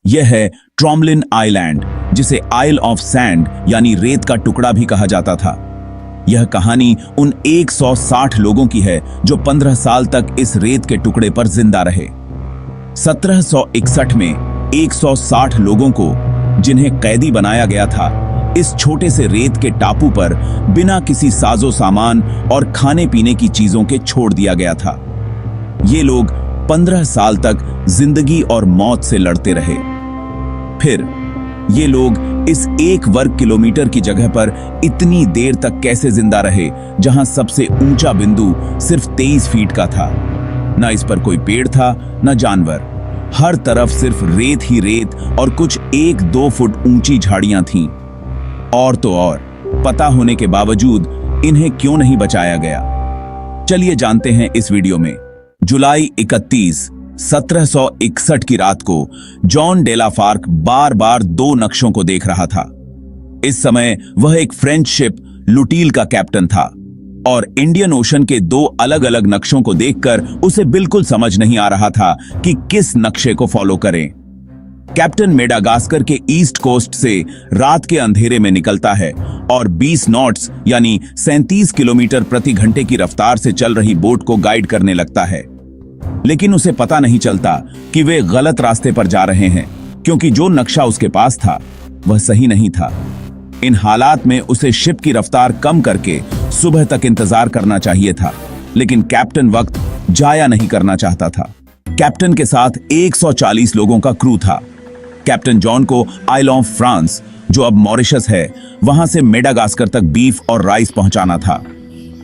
यह है ट्रॉमलिन आइलैंड, जिसे आइल ऑफ सैंड यानी रेत का टुकड़ा भी कहा जाता था। यह कहानी उन 160 लोगों की है जो 15 साल तक इस रेत के टुकड़े पर जिंदा रहे। 1761 में 160 लोगों को, जिन्हें कैदी बनाया गया था, इस छोटे से रेत के टापू पर बिना किसी साजो सामान और खाने पीने की चीजों के छोड़ दिया गया था। ये लोग 15 साल तक जिंदगी और मौत से लड़ते रहे। फिर ये लोग इस 1 वर्ग किलोमीटर की जगह पर इतनी देर तक कैसे जिंदा रहे, जहां सबसे ऊंचा बिंदु सिर्फ 23 फीट का था। न इस पर कोई पेड़ था, न जानवर। हर तरफ सिर्फ रेत ही रेत और कुछ 1-2 फुट ऊंची झाड़ियां थीं। और तो और, पता होने के बावजूद इन्हें क्यों नहीं बचाया गया? चलिए जानते हैं इस वीडियो में। जुलाई 31, 1761 की रात को जॉन डेलाफार्क बार बार 2 नक्शों को देख रहा था। इस समय वह एक फ्रेंच शिप लुटील का कैप्टन था और इंडियन ओशन के 2 अलग अलग नक्शों को देखकर उसे बिल्कुल समझ नहीं आ रहा था कि किस नक्शे को फॉलो करें। कैप्टन मेडागास्कर के ईस्ट कोस्ट से रात के अंधेरे में निकलता है और 20 नॉट्स यानी 37 किलोमीटर प्रति घंटे की रफ्तार से चल रही बोट को गाइड करने लगता है। लेकिन उसे पता नहीं चलता कि वे गलत रास्ते पर जा रहे हैं, क्योंकि जो नक्शा उसके पास था वह सही नहीं था। इन हालात में उसे शिप की रफ्तार कम करके सुबह तक इंतजार करना चाहिए था, लेकिन कैप्टन वक्त जाया नहीं करना चाहता था। कैप्टन के साथ 140 लोगों का क्रू था। कैप्टन जॉन को आइल ऑफ फ्रांस, जो अब मॉरिशस है, वहां से मेडागास्कर तक बीफ और राइस पहुंचाना था।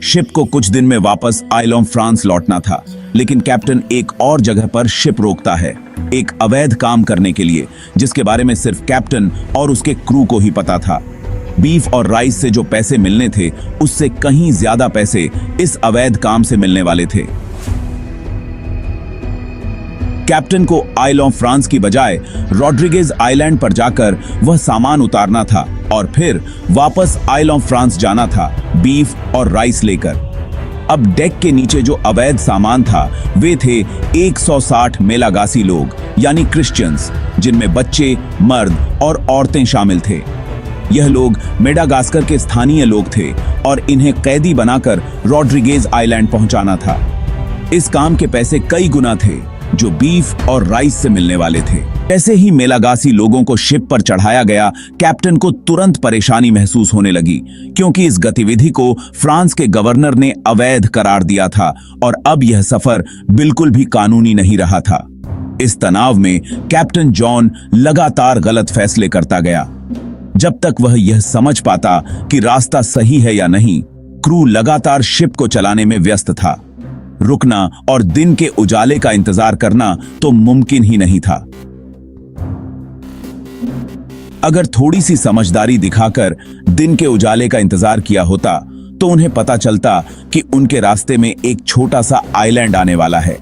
शिप को कुछ दिन में वापस आइल ऑफ फ्रांस लौटना था, लेकिन कैप्टन एक और जगह पर शिप रोकता है, एक अवैध काम करने के लिए, जिसके बारे में सिर्फ कैप्टन और उसके क्रू को ही पता था। बीफ और राइस से जो पैसे मिलने थे, उससे कहीं ज्यादा पैसे इस अवैध काम से मिलने वाले थे। कैप्टन को आइल ऑफ फ्रांस की बजाय रॉड्रिगेज आइलैंड पर जाकर वह सामान उतारना था और फिर वापस आइल ऑफ फ्रांस जाना था, बीफ और राइस लेकर। अब डेक के नीचे जो अवैध सामान था, वे थे 160 मेलागासी लोग यानी क्रिश्चियंस, जिनमें बच्चे, मर्द और औरतें शामिल थे। यह लोग मेडागास्कर के स्थानीय लोग थे और इन्हें कैदी बनाकर रॉड्रिगेज आइलैंड पहुंचाना था। इस काम के पैसे कई गुना थे जो बीफ और राइस से मिलने वाले थे। जैसे ही मेलागासी लोगों को शिप पर चढ़ाया गया, कैप्टन को तुरंत परेशानी महसूस होने लगी, क्योंकि इस गतिविधि को फ्रांस के गवर्नर ने अवैध करार दिया था और अब यह सफर बिल्कुल भी कानूनी नहीं रहा था। इस तनाव में कैप्टन जॉन लगातार गलत फैसले करता गया। जब तक वह यह समझ पाता कि रास्ता सही है या नहीं, क्रू लगातार शिप को चलाने में व्यस्त था। रुकना और दिन के उजाले का इंतजार करना तो मुमकिन ही नहीं था। अगर थोड़ी सी समझदारी दिखाकर दिन के उजाले का इंतजार किया होता, तो उन्हें पता चलता कि उनके रास्ते में एक छोटा सा आइलैंड आने वाला है।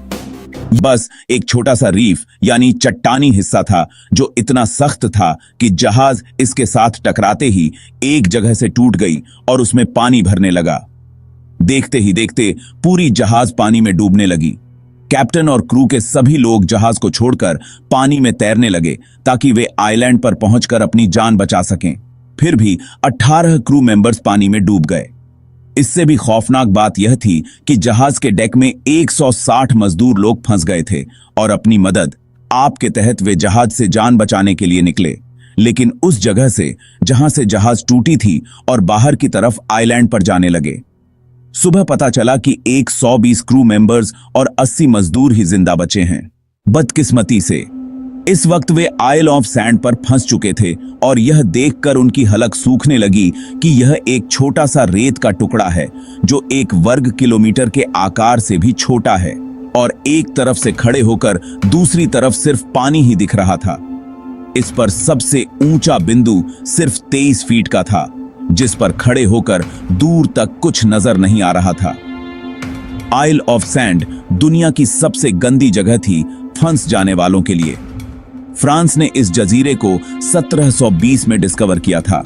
बस एक छोटा सा रीफ यानी चट्टानी हिस्सा था, जो इतना सख्त था कि जहाज इसके साथ टकराते ही एक जगह से टूट गई और उसमें पानी भरने लगा। देखते ही देखते पूरी जहाज पानी में डूबने लगी। कैप्टन और क्रू के सभी लोग जहाज को छोड़कर पानी में तैरने लगे ताकि वे आइलैंड पर पहुंचकर अपनी जान बचा सकें। फिर भी 18 क्रू मेंबर्स पानी में डूब गए। इससे भी खौफनाक बात यह थी कि जहाज के डेक में 160 मजदूर लोग फंस गए थे और अपनी मदद आप के तहत वे जहाज से जान बचाने के लिए निकले, लेकिन उस जगह से जहां से जहाज टूटी थी और बाहर की तरफ आइलैंड पर जाने लगे। सुबह पता चला कि 120 क्रू मेंबर्स और 80 मजदूर ही जिंदा बचे हैं। बदकिस्मती से इस वक्त वे आइल ऑफ सैंड पर फंस चुके थे और यह देखकर उनकी हलक सूखने लगी कि यह एक छोटा सा रेत का टुकड़ा है, जो 1 वर्ग किलोमीटर के आकार से भी छोटा है और एक तरफ से खड़े होकर दूसरी तरफ सिर्फ पानी ही दिख रहा था। इस पर सबसे ऊंचा बिंदु सिर्फ 23 फीट का था, जिस पर खड़े होकर दूर तक कुछ नजर नहीं आ रहा था। आइल ऑफ सैंड दुनिया की सबसे गंदी जगह थी फंस जाने वालों के लिए। फ्रांस ने इस जजीरे को 1720 में डिस्कवर किया था।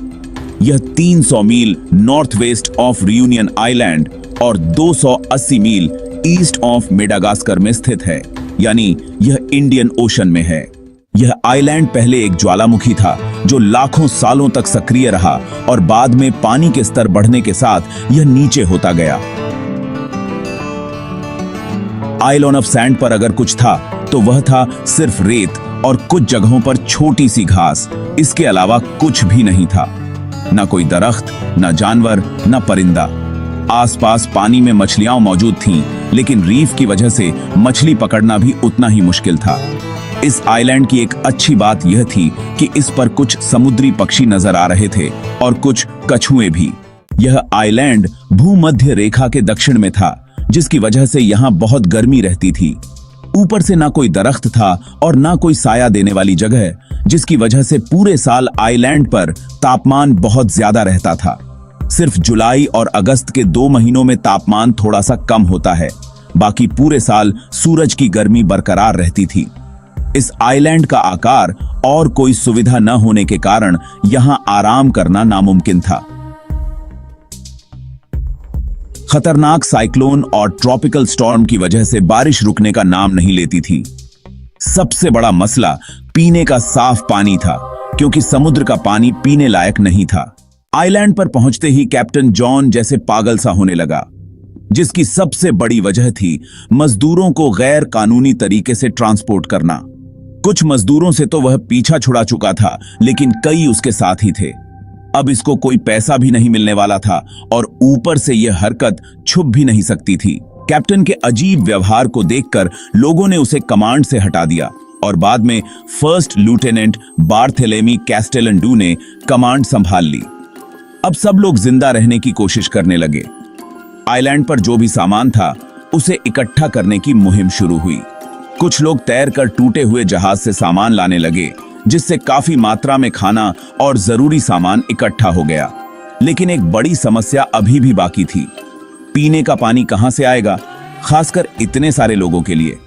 यह 300 mile north west of Reunion island और 280 मील ईस्ट ऑफ मेडागास्कर में स्थित है, यानी यह इंडियन ओशन में है। यह आइलैंड पहले एक ज्वालामुखी था जो लाखों सालों तक सक्रिय रहा और बाद में पानी के स्तर बढ़ने के साथ यह नीचे होता गया। आइलैंड ऑफ सैंड पर अगर कुछ था तो वह था सिर्फ रेत और कुछ जगहों पर छोटी सी घास। इसके अलावा कुछ भी नहीं था। न कोई दरख्त, न जानवर, न परिंदा। आसपास पानी में मछलियां मौजूद थीं, लेकिन रीफ की वजह से मछली पकड़ना भी उतना ही मुश्किल था। इस आइलैंड की एक अच्छी बात यह थी कि इस पर कुछ समुद्री पक्षी नजर आ रहे थे और कुछ कछुए भी। यह आइलैंड भूमध्य रेखा के दक्षिण में था, जिसकी वजह से यहाँ बहुत गर्मी रहती थी। ऊपर से ना कोई दरख्त था और ना कोई साया देने वाली जगह, जिसकी वजह से पूरे साल आइलैंड पर तापमान बहुत ज्यादा रहता था। सिर्फ जुलाई और अगस्त के 2 महीनों में तापमान थोड़ा सा कम होता है, बाकी पूरे साल सूरज की गर्मी बरकरार रहती थी। इस आइलैंड का आकार और कोई सुविधा न होने के कारण यहां आराम करना नामुमकिन था। खतरनाक साइक्लोन और ट्रॉपिकल स्टॉर्म की वजह से बारिश रुकने का नाम नहीं लेती थी। सबसे बड़ा मसला पीने का साफ पानी था, क्योंकि समुद्र का पानी पीने लायक नहीं था। आइलैंड पर पहुंचते ही कैप्टन जॉन जैसे पागल सा होने लगा, जिसकी सबसे बड़ी वजह थी मजदूरों को गैर कानूनी तरीके से ट्रांसपोर्ट करना। कुछ मजदूरों से तो वह पीछा छुड़ा चुका था, लेकिन कई उसके साथ ही थे। अब इसको कोई पैसा भी नहीं मिलने वाला था और ऊपर से यह हरकत छुप भी नहीं सकती थी। कैप्टन के अजीब व्यवहार को देखकर लोगों ने उसे कमांड से हटा दिया और बाद में फर्स्ट लेफ्टिनेंट बार्थेलेमी कैस्टेलंडू ने कमांड संभाल ली। अब सब लोग जिंदा रहने की कोशिश करने लगे। आइलैंड पर जो भी सामान था उसे इकट्ठा करने की मुहिम शुरू हुई। कुछ लोग तैरकर टूटे हुए जहाज से सामान लाने लगे, जिससे काफी मात्रा में खाना और जरूरी सामान इकट्ठा हो गया। लेकिन एक बड़ी समस्या अभी भी बाकी थी। पीने का पानी कहां से आएगा, खासकर इतने सारे लोगों के लिए।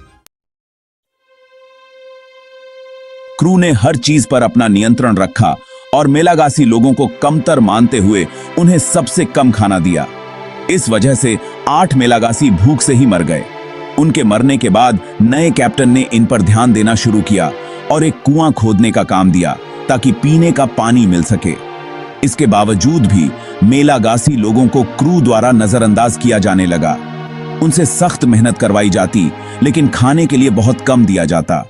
क्रू ने हर चीज पर अपना नियंत्रण रखा और मेलागासी लोगों को कमतर मानते हुए उन्हें सबसे कम खाना दिया। इस वजह से 8 मेलागासी भूख से ही मर गए। उनके मरने के बाद नए कैप्टन ने इन पर ध्यान देना शुरू किया और एक कुआं खोदने का काम दिया ताकि पीने का पानी मिल सके। इसके बावजूद भी मेलागासी लोगों को क्रू द्वारा नजरअंदाज किया जाने लगा। उनसे सख्त मेहनत करवाई जाती, लेकिन खाने के लिए बहुत कम दिया जाता।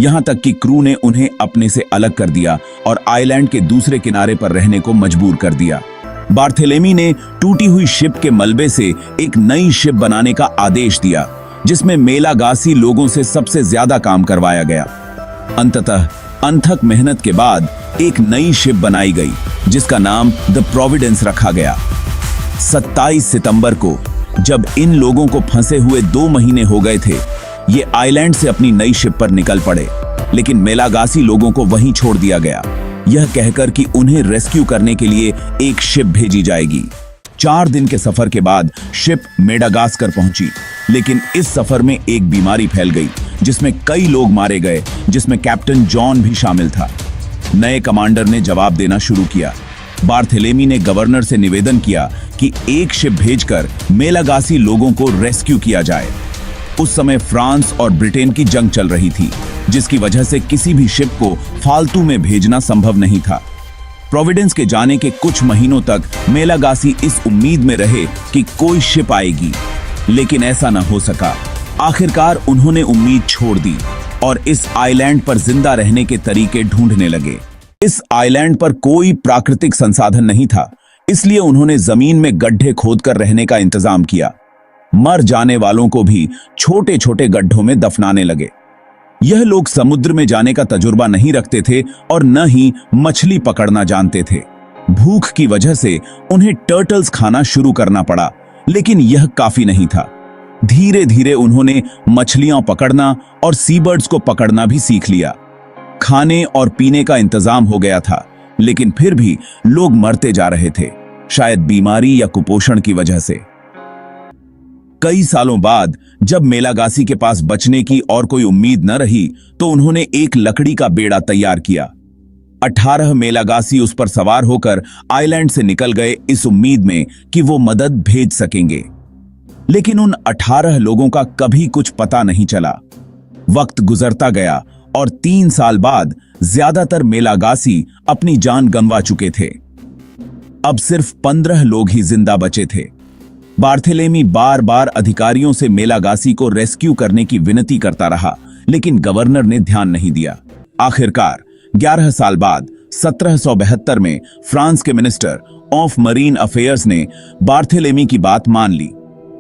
यहां तक कि क्रू ने उन्हें अपने से अलग कर दिया और आइलैंड के दूसरे किनारे पर रहने को मजबूर कर दिया। बार्थेलेमी ने टूटी हुई शिप के मलबे से एक नई शिप बनाने का आदेश दिया, जिसमें मेलागासी लोगों से सबसे ज्यादा काम करवाया गया। अंततः अनथक मेहनत के बाद एक नई शिप बनाई गई, जिसका नाम द प्रोविडेंस रखा गया। 27 सितंबर को जब इन लोगों को फंसे हुए 2 महीने हो गए थे, ये आइलैंड से अपनी नई शिप पर निकल पड़े, लेकिन मेलागासी लोगों को वहीं छोड़ दिया गया, यह कहकर कि उन्हें रेस्क्यू करने के लिए एक शिप भेजी जाएगी। 4 दिन के सफर के बाद शिप मेडागास्कर पहुंची, लेकिन इस सफर में एक बीमारी फैल गई, जिसमें कई लोग मारे गए, जिसमें कैप्टन जॉन भी शामिल था। नए कमांडर ने जवाब देना शुरू किया। बार्थेलेमी ने गवर्नर से निवेदन किया कि एक शिप भेजकर मेलागासी लोगों को रेस्क्यू किया जाए। उस समय फ्रांस और ब्रिटेन की जंग चल रही थी, जिसकी वजह से किसी भी शिप को फालतू में भेजना संभव नहीं था। प्रोविडेंस के जाने के कुछ महीनों तक मेलागासी इस उम्मीद में रहे कि कोई शिप आएगी, लेकिन ऐसा न हो सका। आखिरकार उन्होंने उम्मीद छोड़ दी और इस आइलैंड पर जिंदा रहने के तरीके ढूंढने लगे। इस आइलैंड पर कोई प्राकृतिक संसाधन नहीं था, इसलिए उन्होंने जमीन में गड्ढे खोदकर रहने का इंतजाम किया। मर जाने वालों को भी छोटे छोटे गड्ढों में दफनाने लगे। यह लोग समुद्र में जाने का तजुर्बा नहीं रखते थे और न ही मछली पकड़ना जानते थे। भूख की वजह से उन्हें टर्टल्स खाना शुरू करना पड़ा, लेकिन यह काफी नहीं था। धीरे धीरे उन्होंने मछलियां पकड़ना और सीबर्ड्स को पकड़ना भी सीख लिया। खाने और पीने का इंतजाम हो गया था, लेकिन फिर भी लोग मरते जा रहे थे, शायद बीमारी या कुपोषण की वजह से। कई सालों बाद जब मेलागासी के पास बचने की और कोई उम्मीद न रही, तो उन्होंने एक लकड़ी का बेड़ा तैयार किया। 18 मेलागासी उस पर सवार होकर आइलैंड से निकल गए, इस उम्मीद में कि वो मदद भेज सकेंगे। लेकिन उन 18 लोगों का कभी कुछ पता नहीं चला। वक्त गुजरता गया और 3 साल बाद ज्यादातर मेलागासी अपनी जान गंवा चुके थे। अब सिर्फ 15 लोग ही जिंदा बचे थे। बार्थेलेमी बार बार अधिकारियों से मेलागासी को रेस्क्यू करने की विनती करता रहा, लेकिन गवर्नर ने ध्यान नहीं दिया। आखिरकार 11 साल बाद 1772 में फ्रांस के मिनिस्टर ऑफ मरीन अफेयर्स ने बार्थेलेमी की बात मान ली,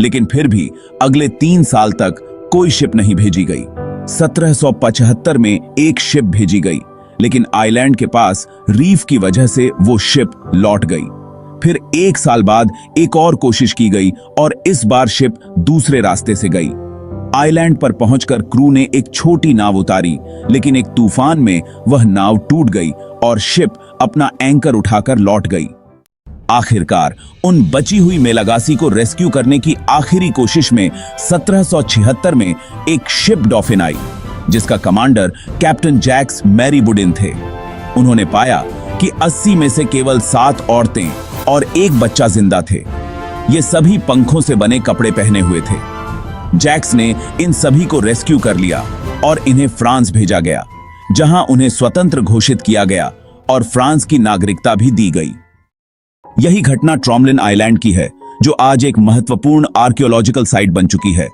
लेकिन फिर भी अगले 3 साल तक कोई शिप नहीं भेजी गई। 1775 में एक शिप भेजी गई, लेकिन आइलैंड के पास रीफ की वजह से वो शिप लौट गई। फिर 1 साल बाद एक और कोशिश की गई और इस बार शिप दूसरे रास्ते से गई। आइलैंड पर पहुंचकर क्रू ने एक छोटी नाव उतारी, लेकिन एक तूफान में वह नाव टूट गई और शिप अपना एंकर उठाकर लौट गई। आखिरकार उन बची हुई मेलागासी को रेस्क्यू करने की आखिरी कोशिश में 1776 में एक शिप डॉल्फिन आई, जिसका कमांडर कैप्टन जैक्स मैरीबुडिन थे। उन्होंने पाया कि 80 में से केवल 7 औरतें और एक बच्चा जिंदा थे। ये सभी पंखों से बने कपड़े पहने हुए थे। जैक्स ने इन सभी को रेस्क्यू कर लिया और इन्हें फ्रांस भेजा गया, जहां उन्हें स्वतंत्र घोषित किया गया और फ्रांस की नागरिकता भी दी गई। यही घटना ट्रॉमलिन आइलैंड की है, जो आज एक महत्वपूर्ण आर्कियोलॉजिकल साइट बन चुकी है।